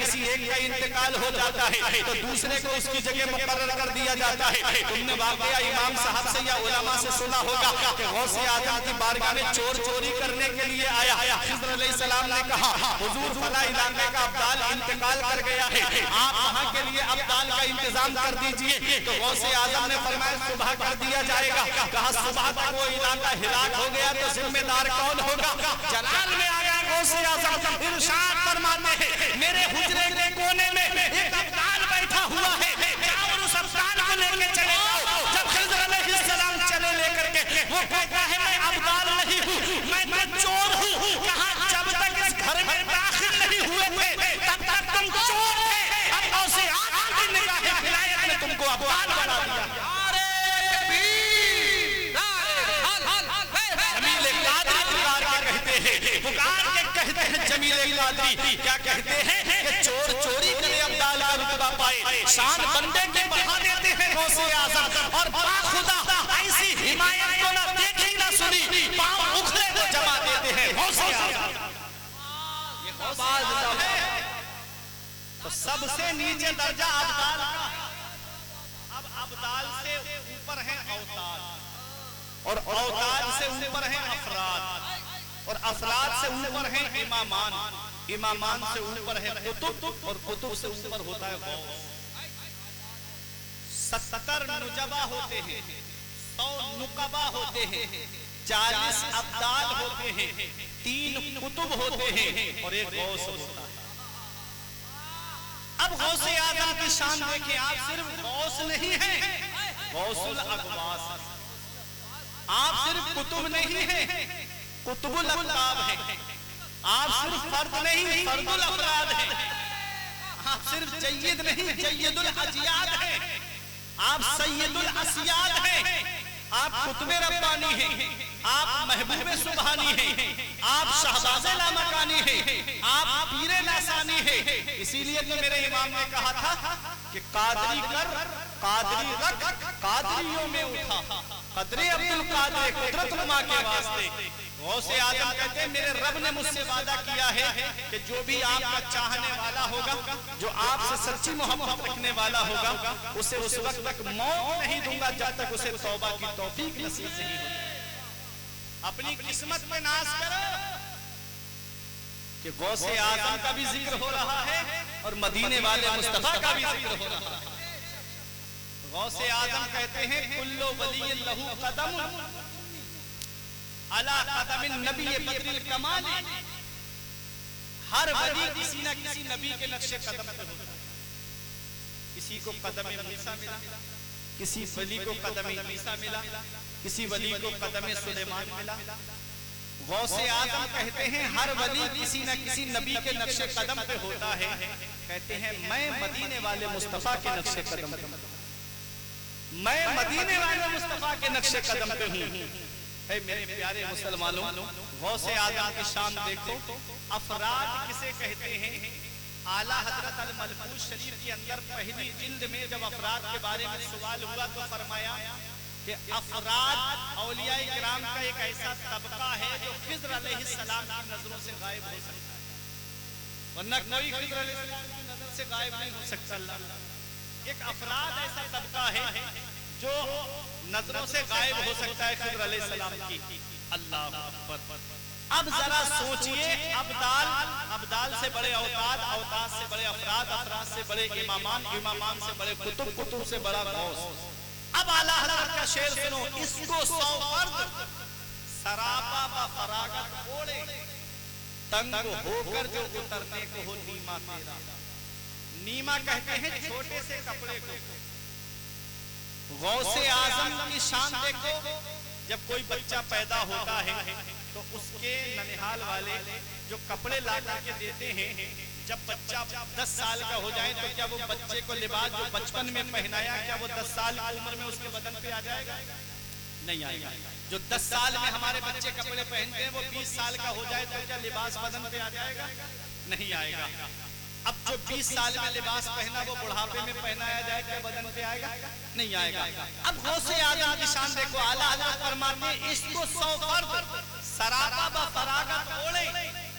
کسی ایک کا انتقال ہو جاتا ہے تو دوسرے کو اس کی جگہ مقرر کر دیا جاتا ہے. تم نے واقعہ امام صاحب سے یا علماء سے سنا ہوگا کہ غوث اعظم کی بارگاہ میں چور چوری کرنے کے لیے آیا. خضر علیہ السلام نے کہا حضور فلاں علاقے کا ابدال انتقال کر گیا ہے, آپ وہاں کے لیے ابدال کا انتظام کر دیجئے. تو غوث اعظم نے فرمایا صبح کر دیا جائے گا. کہا صبح تک وہ علاقہ ہلاک ہو گیا تو ذمہ دار کون ہوگا؟ جلال میں آیا غوث اعظم, ارشاد فرماتے ہیں میرے حجرے کے کونے میں ایک ابدال بیٹھا ہوا ہے, جاؤ اور اس ابدال کو لے کے چلے جاؤ. جب خضر علیہ السلام چلے لے کر کے, وہ کہتا ہے میں ابدال نہیں ہوں, میں تو چور ہوں. کہا جب تک اس گھر میں داخل نہیں ہوئے تھے تب تک تم چور تھے, اب غوث اعظم کی نگاہ ولایت نے تم کو ابدال بنا دیا. جمیل قادری کیا کہتے ہیں کہ چور چوری کرے ابدال کا رتبہ پائے, شان بندے کے بڑھا دیتے ہیں غوث اعظم. اور خدا ایسی حمایت کو نہ دیکھی نہ سنی, پاؤں اکھڑے کو جما دیتے ہیں غوث اعظم. یہ غوث ہے تو سب سے نیچے درجہ ابدال کا. اب ابدال سے اوپر ہیں اوتاد, اور اوتاد سے اوپر ہیں افراد, اور افراد سے اوپر ہیں امامان, امامان سے اوپر ہے قطب, اور قطب سے اوپر ہوتا ہے غوث. 70 نجبہ ہوتے ہیں, 100 نقبہ ہوتے ہیں, 40 ابدال ہوتے ہیں, 3 قطب ہوتے ہیں اور ایک غوث ہوتا ہے. اب غوث اعظم کی شان دیکھیں, آپ صرف غوث نہیں ہیں, غوث الاغواث. آپ صرف قطب نہیں ہیں, قطب الاقطاب ہے. آپ صرف فرد نہیں, فرد الافراد ہے. آپ صرف جید نہیں, جید الاجیاد ہے. آپ سید الاسیاد ہیں. آپ قطب ربانی ہیں, آپ محبوب سبحانی ہیں, آپ شہباز لامکانی ہیں, آپ پیر لاسانی ہیں. اسی لیے تو میرے امام نے کہا تھا کہ قادری کر قادری رکھ, قادریوں میں اٹھا, قدر عبد القادر قدرت نما کے واسطے. غوث اعظم کہتے ہیں میرے رب نے مجھ سے وعدہ کیا ہے کہ جو بھی آپ کا چاہنے والا ہوگا, جو آپ سے سچی محبت رکھنے والا ہوگا, اسے اس وقت تک موت نہیں دوں گا جب تک اسے توبہ کی توفیق نصیب نہیں ہوگی. اپنی قسمت میں ناز کرو کہ غوث اعظم کا بھی ذکر ہو رہا ہے اور مدینے والے مصطفیٰ کا بھی ذکر ہو رہا ہے. غوث اعظم کہتے ہیں کل ولی لہو قدم علی قدم النبی بدر الکمال. ہر ولی کسی نہ کسی نبی کے نقش قدم پہ ہوتا ہے. کسی کو قدم موسیٰ ملا, کسی ولی کو قدم عیسیٰ ملا, کسی ولی کو قدم سلیمان ملا. غوث اعظم کہتے ہیں ہر ولی کسی نہ کسی نبی کے نقش قدم پہ ہوتا ہے. کہتے ہیں میں مدینے والے مصطفیٰ کے نقش قدم پہ ہوں, میں مدینے والے مصطفیٰ کے نقش قدم پہ ہوں. اے میرے پیارے مسلمانوں, غوث اعظم کی شان دیکھو. افراد کسے کہتے ہیں؟ اعلیٰ حضرت الملفوظ شریف کے اندر پہلی جلد میں جب افراد کے بارے میں سوال ہوا تو فرمایا کہ افراد اولیاء کرام کا ایک ایسا طبقہ ہے جو خضر علیہ السلام کی نظروں سے غائب ہو سکتا ہے, ورنہ کوئی خضر علیہ السلام کی نظر سے غائب نہیں ہو سکتا. ایک افراد ایسا طبقہ ہے جو نظروں سے غائب ہو سکتا ہے خضر علیہ السلام کی. اللہ اکبر. اب ذرا سوچئے, ابدال سے بڑے اوتاد, اوتاد سے بڑے افراد, افراد سے بڑے امامان, امامان سے بڑے قطب, قطب سے بڑا غوث. اب اعلیٰ حضرت کا شعر سنو, اس کو 100 فرد سراپا با فراغت اوڑے, تنگ ہو کر جو اترنے کو ہو نیما تیرا. نیما کہتے ہیں چھوٹے سے کپڑے کو. غوث اعظم کی شان دیکھو, جب کوئی بچہ پیدا ہوتا ہے تو اس کے ننہال والے جو کپڑے لا کر کے دیتے ہیں, جب بچہ 10 سال کا ہو جائے تو کیا وہ بچے کو لباس جو بچپن میں پہنایا کیا وہ 10 سال کی عمر میں اس کے بدن پہ آ جائے گا؟ نہیں آئے گا. جو 10 سال میں ہمارے بچے کپڑے پہنتے ہیں وہ 20 سال کا ہو جائے تو کیا لباس بدن پہ آ جائے گا؟ نہیں آئے گا. اب جو 20 سال میں لباس پہنا وہ بڑھاپے میں پہنایا جائے کہ بدن پہ آئے گا؟ نہیں آئے گا. اب غوث اعظم کی شان دیکھو, اعلیٰ حضرت فرماتے ہیں اس کو 100 فرد سراپا با فراغت اوڑے,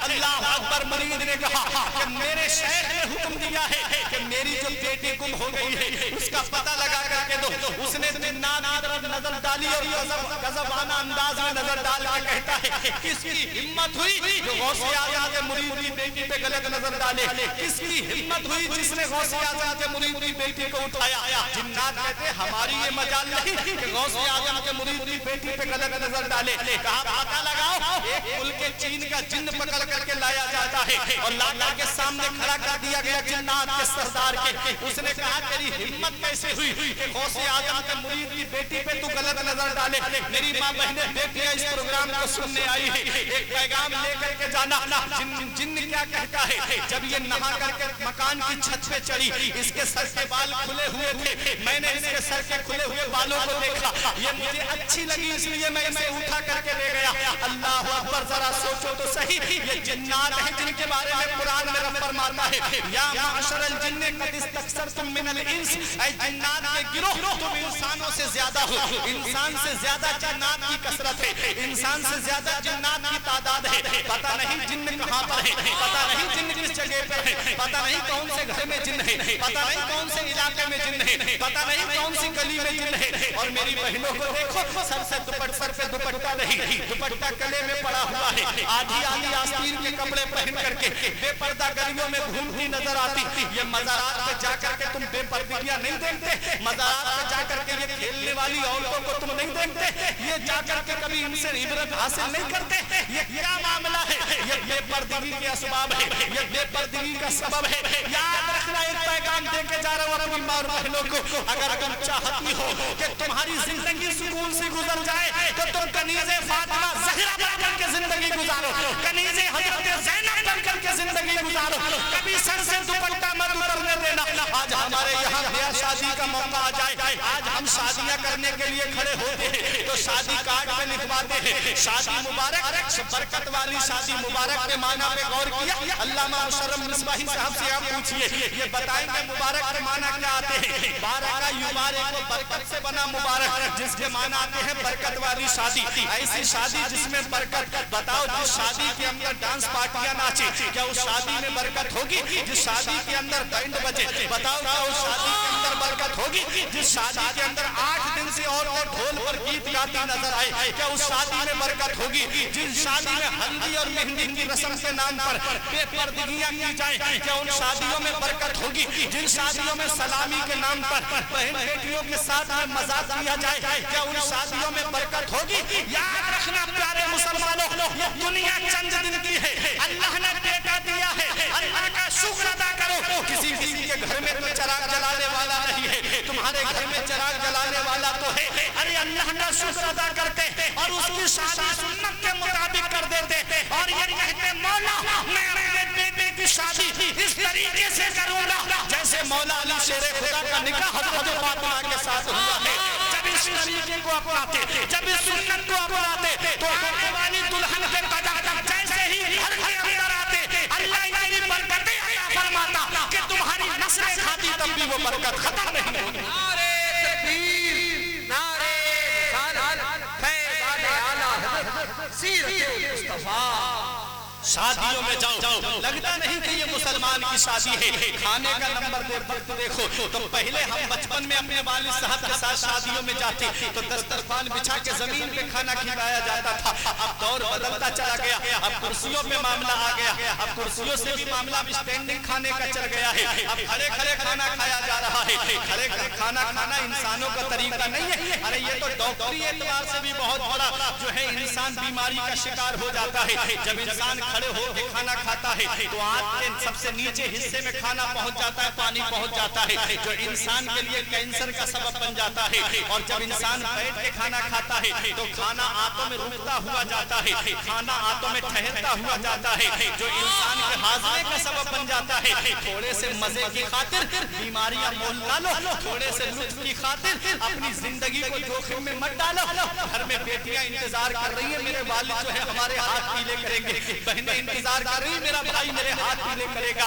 اللہ اکبر، مرید نے کہا کہ میرے شیخ نے حکم دیا ہے کہ میری جو بیٹی گم ہو گئی ہے اس کا پتہ لگا کر کے دو۔ اس نے جنات کی طرف نظر ڈالی اور غضبانہ انداز میں نظر ڈال کے کہتا ہے کس کی ہمت ہوئی جو غوث اعظم کے مرید کی بیٹی پہ غلط نظر ڈالے؟ کس کی ہمت ہوئی جس نے غوث اعظم کے مرید کی بیٹی کو اٹھایا؟ جنات کہتے ہماری یہ مجال نہیں کہ غوث اعظم کے مرید کی بیٹی پہ غلط نظر ڈالے۔ کہا پتہ لگاؤ، ایک ملک چین کا جن پکڑ کر کے لایا جاتا ہے اور لا کر کے سامنے کھڑا کر دیا گیا جنات کے سردار کے۔ اس نے کہا تیری ہمت کیسے ہوئی کہ غوث اعظم کے مرید کی بیٹی پہ تو غلط نظر ڈالے؟ میری ماں بہنیں بیٹیاں اس پروگرام کو سننے آئی ہے، ایک پیغام لے کر کے جانا۔ جن کیا کہتا ہے؟ جب یہ نہا کر کے مکان کی چھت پہ چڑھی، اس کے سر کے بال کھلے ہوئے تھے، میں نے اس کے سر کے کھلے ہوئے بالوں کو دیکھا، یہ مجھے اچھی لگی اس لیے میں اسے اٹھا کر کے لے گیا۔ اللہ اکبر، ذرا سوچو تو صحیح، یہ جنات ہیں جن کے بارے میں قرآن میں رب فرماتا ہے یا معشر الجن قد استکثرتم من الانس، اے جنات کے گروہ تم انسانوں سے زیادہ ہو۔ انسان سے زیادہ جنات کی کثرت ہے، انسان سے زیادہ جنات کی تعداد ہے۔ پتہ نہیں جن کہاں پر ہے، پتہ نہیں جن کس جگہ پر ہے، پتہ نہیں کون سے گھر میں جن ہے، پتہ نہیں کون سے علاقے میں جن ہے، پتہ نہیں کون سی گلی میں جن ہے۔ اور میری بہنوں کو دیکھو، سر سے سر پہ دوپٹہ نہیں، دوپٹہ گلے میں پڑا ہوا ہے، آدھی آدھی آستین کے کپڑے پہن کر کے بے پردہ گلیوں میں گھومتی نظر آتی۔ یہ مزارات پہ جا کر کے تم بے پردگیاں نہیں دیکھتے؟ مزارات پہ جا کر کے یہ کھیلنے والی عورتوں کو تم نہیں دیکھتے؟ یہ جا کر کے کبھی ان سے عبرت حاصل نہیں کرتے؟ یہ کیا معاملہ ہے؟ یہ بے پردگی کے اسباب ہے، یہ بے پردگی کا سبب ہے۔ یاد رکھنا، ایک پیغام دے کے جا رہا ہوں اپنی ماں اور بہنوں کو، اگر تم چاہتی ہو کہ تمہاری زندگی سکون سے گزر جائے تو تم کنیز فاطمہ زہرا بن کر کے زندگی گزارو، کنیز حضرت زینب بن کر کے زندگی گزارو، کبھی سر سے دوپٹہ مت اترنے دینا۔ آج ہمارے یہاں بیاہ شادی کا موقع آ جائے، آج ہم شادیاں کرنے کے لیے کھڑے ہوتے ہیں تو شادی کارڈ پہ لکھواتے ہیں شادی مبارک، برکت والی شادی مبارک کے معنی پہ غور کیا؟ علامہ مشرف مصباحی صاحب سے آپ پوچھئے، یہ بتائیں کہ مبارک کے معنی کیا آتے ہیں؟ بارکہ یبارک کو برکت سے بنا مبارک، جس کے معنی آتے ہیں برکت والی شادی، ایسی شادی جس میں برکت۔ بتاؤ جس شادی کے اندر ڈانس پارٹیاں ناچے کیا اس شادی میں برکت ہوگی؟ جس شادی کے اندر بینڈ بجے بتاؤ کیا اس شادی کے اندر برکت ہوگی؟ جس شادی کے اندر 8 دن سے اور ڈھول پر گیت گاتی نظر آئے کیا اس شادی میں برکت ہوگی؟ جس شادی میں ہلدی اور مہندی کی رسم کے نام پر بے پردگیاں کی جائیں کیا ان شادیوں میں برکت ہوگی؟ جن شادیوں میں سلامی کے نام پر بہن بیٹیوں کے ساتھ مذاق کیا جائے کیا ان شادیوں میں برکت ہوگی؟ یاد رکھنا پیارے مسلمانوں، یہ دنیا چند دن کی ہے، اللہ نے بیٹا دیا ہے، اللہ کا شکر ادا کرو۔ کسی کے گھر میں تو چراغ جلانے والا نہیں ہے، تمہارے گھر میں چراغ جلانے والا تو ہے، ارے اللہ کا شکر ادا کرتے اور اس کی شادی سنت کے مطابق کر دیتے اور یہ کہتے مولا میں اپنے بیٹے کی شادی اس طریقے سے کروں گا جیسے مولا علی شیر خدا کا نکاح حضرت فاطمہ کے ساتھ ہوا ہے۔ جب اس طریقے کو اپناتے، جب اس سنت کو اپناتے تو آنے والی دلہن کے قدم جیسے ہی گھر کے اندر آتے اللہ اتنی برکتیں عطا فرماتا کہ تمہاری نسلیں کھاتی تب بھی وہ برکت ختم نہیں ہوگی۔ نعرہ تکبیر، نعرہ رسالت، فیضان اعلیٰ سیرت مصطفیٰ۔ شادیوں میں جاؤ، لگتا نہیں کہ یہ مسلمان کی شادی ہے، کھانے کا نمبر دیکھو تو پہلے ہم بچپن میں اپنے والد صاحب کے ساتھ شادیوں میں جاتے تو دسترخوان بچھا کے زمین پہ کھانا کھلایا جاتا تھا۔ اب دور بدلتا چلا گیا، اب کرسیوں پہ معاملہ آ گیا، اب کرسیوں سے بھی معاملہ اب اسٹینڈنگ کھانے کا چل گیا ہے، اب کھڑے کھڑے کھانا کھایا جا رہا ہے۔ کھڑے کھڑے کھانا کھانا انسانوں کا طریقہ نہیں ہے، ارے یہ تو ڈاکٹری اعتبار سے بھی بہت بڑا جو ہے انسان بیماری کا شکار ہو جاتا ہے۔ جب انسان کھڑے ہو کے کھانا کھاتا ہے تو آنت کے سب سے نیچے حصے میں کھانا پہنچ جاتا ہے، پانی پہنچ جاتا ہے جو انسان کے لیے کینسر کا سبب بن جاتا ہے۔ اور جب انسان بیٹھ کے کھانا کھاتا ہے تو کھانا آنتوں میں رکتا ہوا جاتا ہے، کھانا آنتوں میں ٹھہرتا ہوا جاتا ہے جو انسان کے ہاضمے کا سبب بن جاتا ہے۔ تھوڑے سے مزے کی خاطر بیماریاں مول نہ لو، تھوڑے سے لطف کی خاطر اپنی زندگی کو جوخم میں مت ڈالو۔ گھر میں بیٹیاں انتظار کر رہی ہیں میرے والد جو ہے ہمارے ہاتھ پیلے کریں گے، بہنیں انتظار کر رہی میرا بھائی میرے ہاتھ پیلے کرے گا،